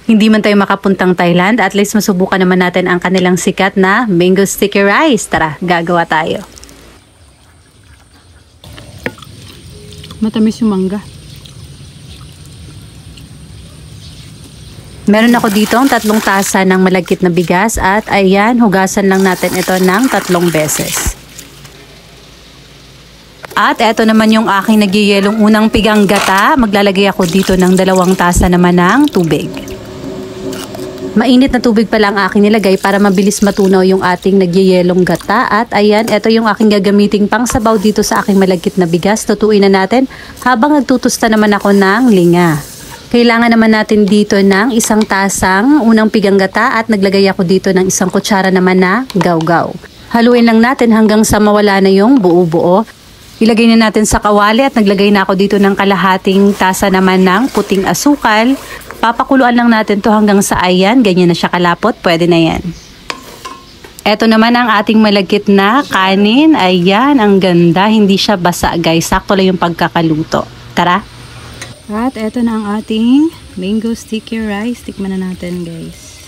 Hindi man tayo makapuntang Thailand, at least masubukan naman natin ang kanilang sikat na mango sticky rice. Tara, gagawa tayo. Matamis yung mangga. Meron ako dito ang 3 tasa ng malagkit na bigas at ayan, hugasan lang natin ito ng 3 beses. At eto naman yung aking nagyayelong unang pigang gata. Maglalagay ako dito ng 2 tasa naman ng tubig. Mainit na tubig pala ang aking nilagay para mabilis matunaw yung ating nagyayelong gata. At ayan, eto yung aking gagamiting pang sabaw dito sa aking malagkit na bigas. Tutuin na natin habang nagtutusta naman ako ng linga. Kailangan naman natin dito ng 1 tasang unang pigang gata at naglagay ako dito ng 1 kutsara naman na gawgaw. Haluin lang natin hanggang sa mawala na yung buo-buo. Ilagay na natin sa kawali at naglagay na ako dito ng kalahating tasa naman ng puting asukal. Papakuluan lang natin to hanggang sa ayan, ganyan na siya kalapot, pwede na yan. Eto naman ang ating malagkit na kanin. Ayan, ang ganda, hindi siya basa guys, sakto lang yung pagkakaluto. Tara! At eto na ang ating mango sticky rice. Tikman na natin guys.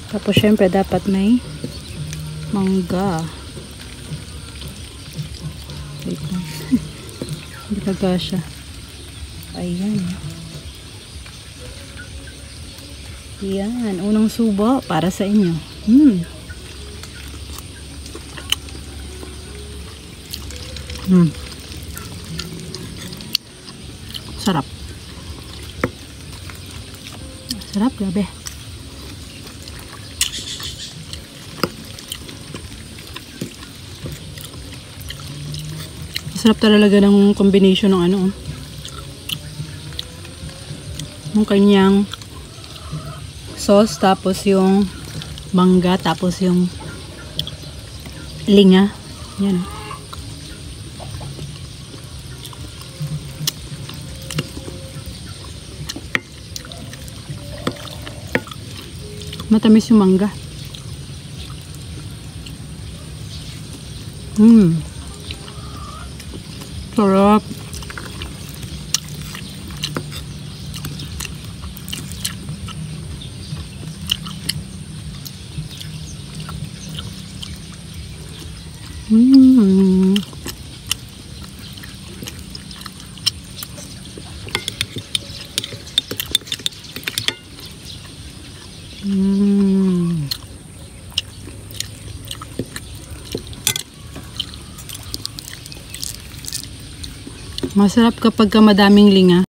Tapos syempre dapat may mangga. Wait lang. Hindi ka siya. Ayan. Yan. Unang subo para sa inyo. Sarap. Sarap, grabe. Sarap talaga ng combination ng ano, yung kanyang sauce, tapos yung mangga, tapos yung linga. Yan. Matamis yung mangga. Sarap. Masarap kapag madaming linga.